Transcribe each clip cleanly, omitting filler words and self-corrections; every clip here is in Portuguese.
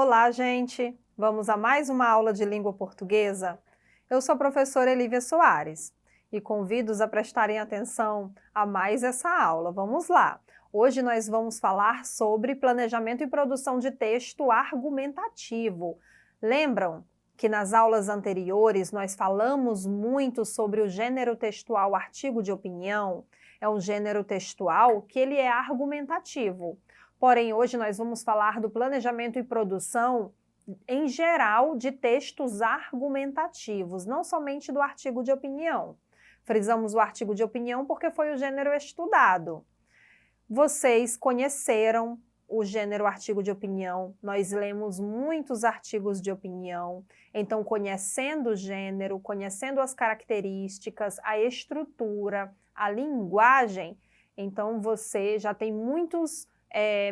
Olá, gente! Vamos a mais uma aula de língua portuguesa? Eu sou a professora Elívia Soares e convido-os a prestarem atenção a mais essa aula. Vamos lá! Hoje nós vamos falar sobre planejamento e produção de texto argumentativo. Lembram que nas aulas anteriores nós falamos muito sobre o gênero textual artigo de opinião? É um gênero textual que ele é argumentativo. Porém, hoje nós vamos falar do planejamento e produção, em geral, de textos argumentativos, não somente do artigo de opinião. Frisamos o artigo de opinião porque foi o gênero estudado. Vocês conheceram o gênero artigo de opinião, nós lemos muitos artigos de opinião, então conhecendo o gênero, conhecendo as características, a estrutura, a linguagem, então você já tem muitos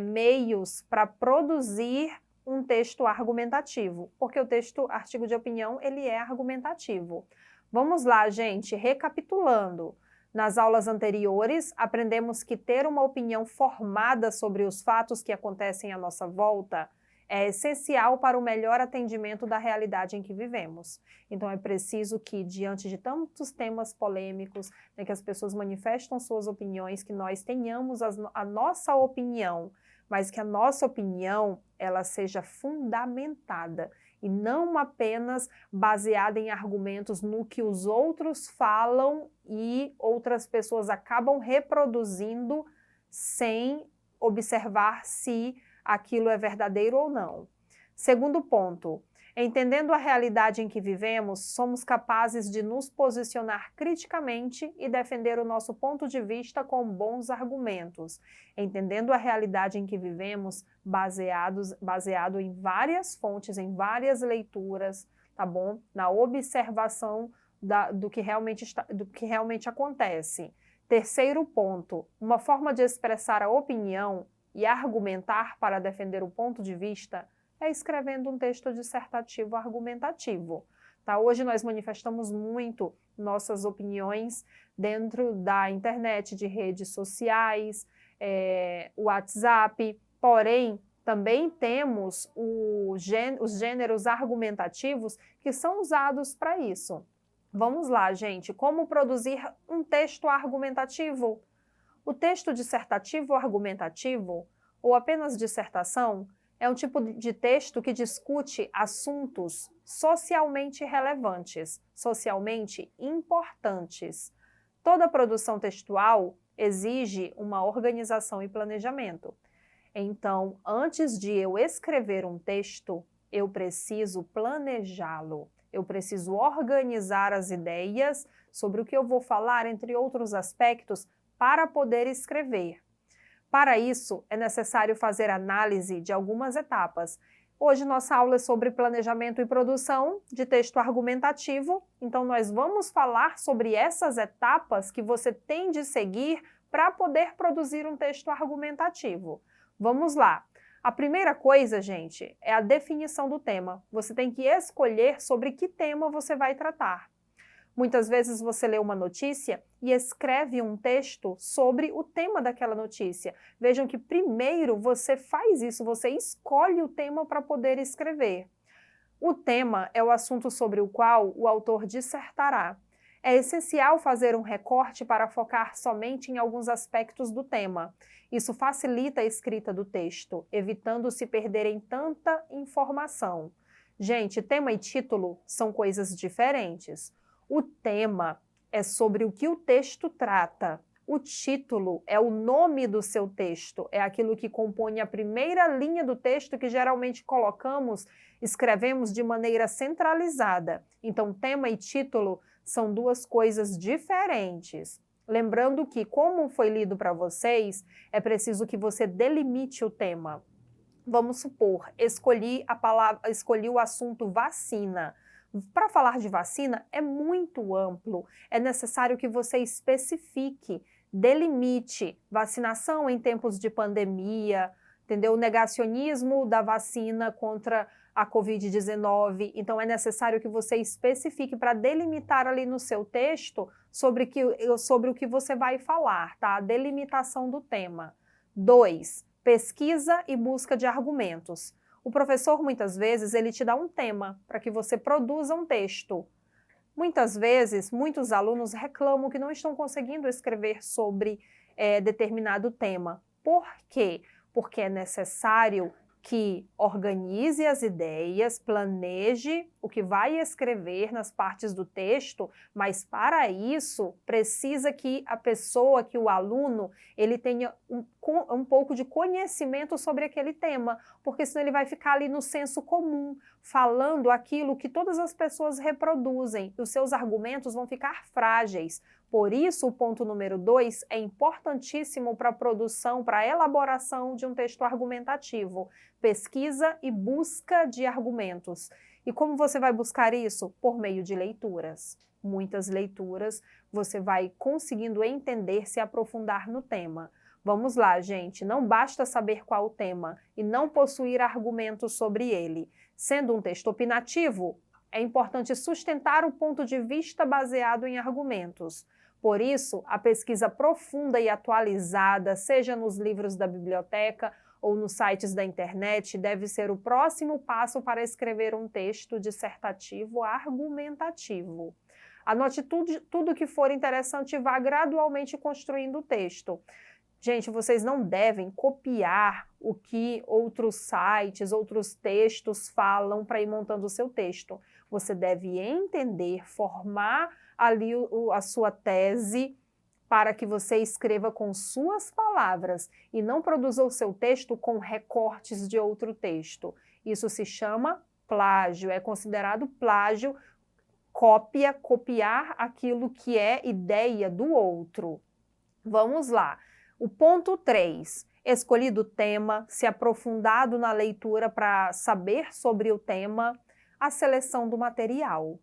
meios para produzir um texto argumentativo, porque o texto artigo de opinião, ele é argumentativo. Vamos lá, gente, recapitulando. Nas aulas anteriores, aprendemos que ter uma opinião formada sobre os fatos que acontecem à nossa volta é essencial para o melhor atendimento da realidade em que vivemos. Então é preciso que, diante de tantos temas polêmicos, né, que as pessoas manifestam suas opiniões, que nós tenhamos a nossa opinião, mas que a nossa opinião ela seja fundamentada e não apenas baseada em argumentos no que os outros falam e outras pessoas acabam reproduzindo sem observar se aquilo é verdadeiro ou não. Segundo ponto, entendendo a realidade em que vivemos, somos capazes de nos posicionar criticamente e defender o nosso ponto de vista com bons argumentos. Entendendo a realidade em que vivemos, baseado em várias fontes, em várias leituras, tá bom? Na observação do que realmente acontece. Terceiro ponto, uma forma de expressar a opinião e argumentar para defender o ponto de vista é escrevendo um texto dissertativo argumentativo. Tá? Hoje nós manifestamos muito nossas opiniões dentro da internet, de redes sociais, WhatsApp, porém também temos os gêneros argumentativos que são usados para isso. Vamos lá, gente, como produzir um texto argumentativo? O texto dissertativo argumentativo, ou apenas dissertação, é um tipo de texto que discute assuntos socialmente relevantes, socialmente importantes. Toda produção textual exige uma organização e planejamento. Então, antes de eu escrever um texto, eu preciso planejá-lo. Eu preciso organizar as ideias sobre o que eu vou falar, entre outros aspectos, para poder escrever. Para isso, é necessário fazer análise de algumas etapas. Hoje nossa aula é sobre planejamento e produção de texto argumentativo, então nós vamos falar sobre essas etapas que você tem de seguir para poder produzir um texto argumentativo. Vamos lá. A primeira coisa, gente, é a definição do tema. Você tem que escolher sobre que tema você vai tratar. Muitas vezes você lê uma notícia e escreve um texto sobre o tema daquela notícia. Vejam que primeiro você faz isso, você escolhe o tema para poder escrever. O tema é o assunto sobre o qual o autor dissertará. É essencial fazer um recorte para focar somente em alguns aspectos do tema. Isso facilita a escrita do texto, evitando se perder em tanta informação. Gente, tema e título são coisas diferentes. O tema é sobre o que o texto trata. O título é o nome do seu texto, é aquilo que compõe a primeira linha do texto que geralmente escrevemos de maneira centralizada. Então, tema e título são duas coisas diferentes. Lembrando que, como foi lido para vocês, é preciso que você delimite o tema. Vamos supor, escolhi o assunto vacina. Para falar de vacina é muito amplo, é necessário que você especifique, delimite vacinação em tempos de pandemia, entendeu? O negacionismo da vacina contra a Covid-19, então é necessário que você especifique para delimitar ali no seu texto sobre o que você vai falar, tá? A delimitação do tema. 2. Pesquisa e busca de argumentos. O professor, muitas vezes, ele te dá um tema para que você produza um texto. Muitas vezes, muitos alunos reclamam que não estão conseguindo escrever sobre determinado tema. Por quê? Porque é necessário que organize as ideias, planeje o que vai escrever nas partes do texto, mas para isso precisa que a pessoa, que o aluno, ele tenha um pouco de conhecimento sobre aquele tema, porque senão ele vai ficar ali no senso comum, falando aquilo que todas as pessoas reproduzem, e os seus argumentos vão ficar frágeis. Por isso, o ponto número 2 é importantíssimo para a produção, para a elaboração de um texto argumentativo. Pesquisa e busca de argumentos. E como você vai buscar isso? Por meio de leituras. Muitas leituras, você vai conseguindo entender, se aprofundar no tema. Vamos lá, gente, não basta saber qual o tema e não possuir argumentos sobre ele. Sendo um texto opinativo, é importante sustentar o ponto de vista baseado em argumentos. Por isso, a pesquisa profunda e atualizada, seja nos livros da biblioteca ou nos sites da internet, deve ser o próximo passo para escrever um texto dissertativo argumentativo. Anote tudo que for interessante e vá gradualmente construindo o texto. Gente, vocês não devem copiar o que outros sites, outros textos falam para ir montando o seu texto. Você deve entender, formar ali a sua tese para que você escreva com suas palavras e não produza o seu texto com recortes de outro texto. Isso se chama plágio, é considerado plágio, copiar aquilo que é ideia do outro. Vamos lá. O ponto 3, escolhido o tema, se aprofundado na leitura para saber sobre o tema, a seleção do material.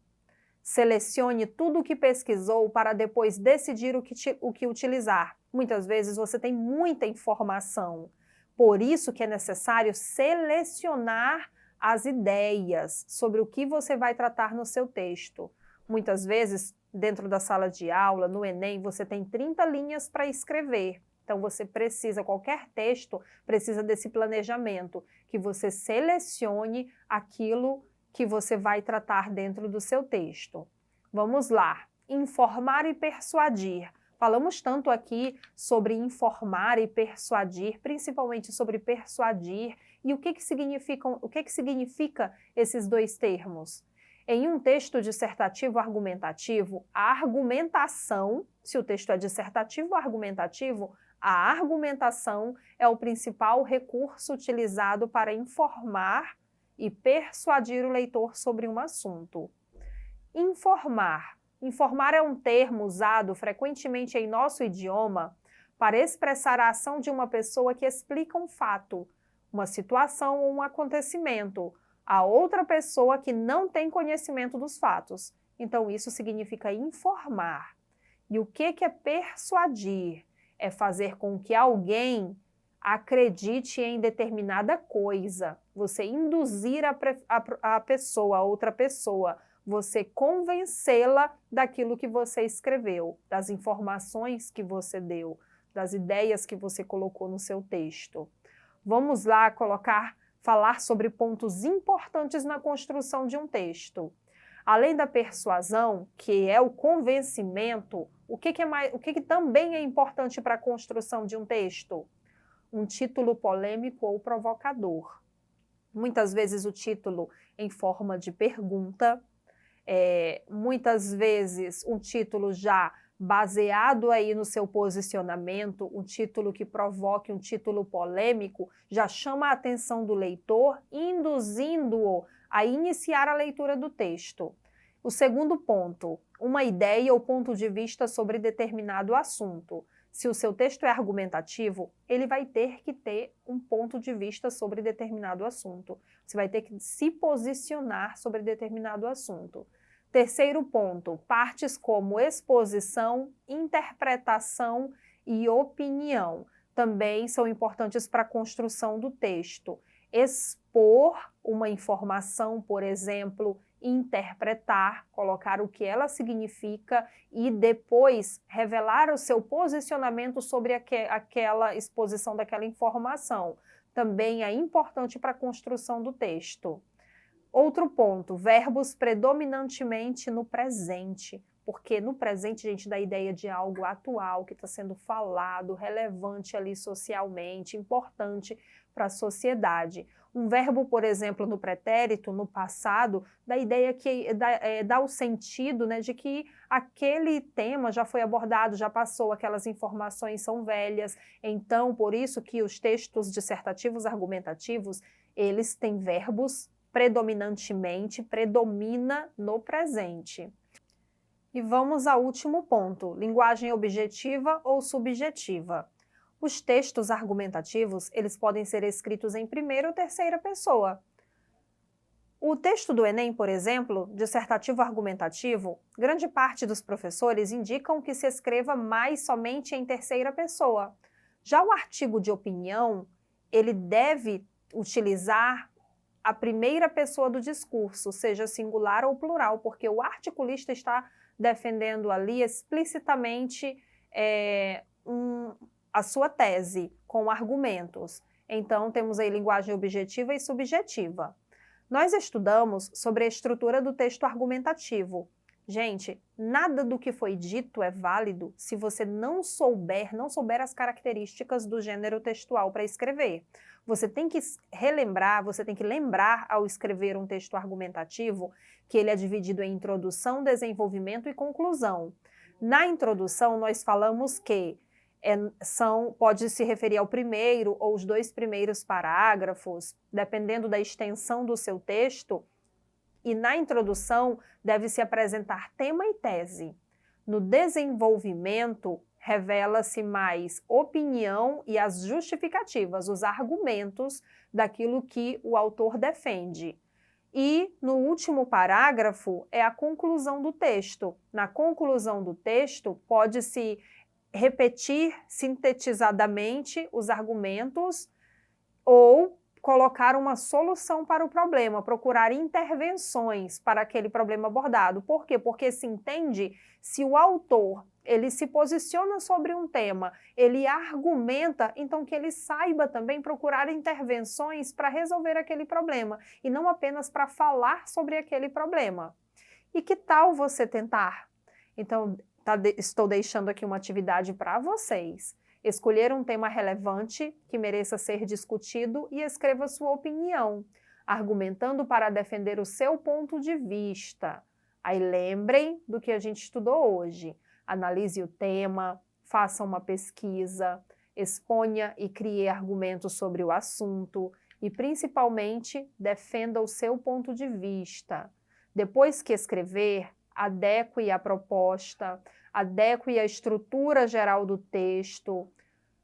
Selecione tudo o que pesquisou para depois decidir o que utilizar. Muitas vezes você tem muita informação, por isso que é necessário selecionar as ideias sobre o que você vai tratar no seu texto. Muitas vezes, dentro da sala de aula, no Enem, você tem 30 linhas para escrever. Então, você precisa, qualquer texto precisa desse planejamento, que você selecione aquilo que você vai tratar dentro do seu texto. Vamos lá, informar e persuadir. Falamos tanto aqui sobre informar e persuadir, principalmente sobre persuadir, e o que significa esses dois termos? Em um texto dissertativo argumentativo, a argumentação, se o texto é dissertativo argumentativo, a argumentação é o principal recurso utilizado para informar e persuadir o leitor sobre um assunto. Informar. Informar é um termo usado frequentemente em nosso idioma para expressar a ação de uma pessoa que explica um fato, uma situação ou um acontecimento, a outra pessoa que não tem conhecimento dos fatos. Então, isso significa informar. E o que é persuadir? É fazer com que alguém acredite em determinada coisa, você induzir a pessoa, a outra pessoa, você convencê-la daquilo que você escreveu, das informações que você deu, das ideias que você colocou no seu texto. Vamos lá falar sobre pontos importantes na construção de um texto. Além da persuasão, que é o convencimento, o que também é importante para a construção de um texto? Um título polêmico ou provocador. Muitas vezes o título em forma de pergunta, muitas vezes um título já baseado aí no seu posicionamento, um título que provoque um título polêmico, já chama a atenção do leitor, induzindo-o a iniciar a leitura do texto. O segundo ponto, uma ideia ou ponto de vista sobre determinado assunto. Se o seu texto é argumentativo, ele vai ter que ter um ponto de vista sobre determinado assunto. Você vai ter que se posicionar sobre determinado assunto. Terceiro ponto, partes como exposição, interpretação e opinião também são importantes para a construção do texto. Expor uma informação, por exemplo, interpretar, colocar o que ela significa e depois revelar o seu posicionamento sobre aquela exposição daquela informação. Também é importante para a construção do texto. Outro ponto, verbos predominantemente no presente, porque no presente a gente dá a ideia de algo atual, que está sendo falado, relevante ali socialmente, importante para a sociedade. Um verbo, por exemplo, no pretérito, no passado, dá a ideia que dá o sentido, né, de que aquele tema já foi abordado, já passou, aquelas informações são velhas. Então, por isso que os textos dissertativos argumentativos, eles têm verbos predominantemente, predomina no presente. E vamos ao último ponto, linguagem objetiva ou subjetiva. Os textos argumentativos, eles podem ser escritos em primeira ou terceira pessoa. O texto do Enem, por exemplo, dissertativo argumentativo, grande parte dos professores indicam que se escreva mais somente em terceira pessoa. Já o artigo de opinião, ele deve utilizar a primeira pessoa do discurso, seja singular ou plural, porque o articulista está defendendo ali explicitamente a sua tese, com argumentos. Então, temos aí linguagem objetiva e subjetiva. Nós estudamos sobre a estrutura do texto argumentativo. Gente, nada do que foi dito é válido se você não souber as características do gênero textual para escrever. Você tem que relembrar, você tem que lembrar ao escrever um texto argumentativo que ele é dividido em introdução, desenvolvimento e conclusão. Na introdução, nós falamos que pode se referir ao primeiro ou os 2 primeiros parágrafos, dependendo da extensão do seu texto. E na introdução, deve-se apresentar tema e tese. No desenvolvimento, revela-se mais opinião e as justificativas, os argumentos daquilo que o autor defende. E no último parágrafo é a conclusão do texto. Na conclusão do texto, pode-se repetir sintetizadamente os argumentos ou colocar uma solução para o problema, procurar intervenções para aquele problema abordado. Por quê? Porque se entende, se o autor ele se posiciona sobre um tema, ele argumenta, então que ele saiba também procurar intervenções para resolver aquele problema, e não apenas para falar sobre aquele problema. E que tal você tentar? Então, estou deixando aqui uma atividade para vocês. Escolher um tema relevante que mereça ser discutido e escreva sua opinião, argumentando para defender o seu ponto de vista. Aí lembrem do que a gente estudou hoje. Analise o tema, faça uma pesquisa, exponha e crie argumentos sobre o assunto e, principalmente, defenda o seu ponto de vista. Depois que escrever, adeque a proposta, adeque a estrutura geral do texto,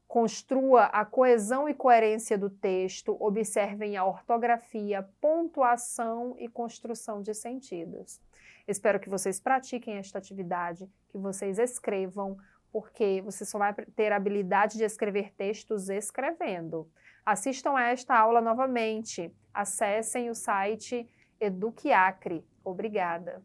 construa a coesão e coerência do texto, observem a ortografia, pontuação e construção de sentidos. Espero que vocês pratiquem esta atividade, que vocês escrevam, porque você só vai ter a habilidade de escrever textos escrevendo. Assistam a esta aula novamente, acessem o site Eduquiacre. Obrigada!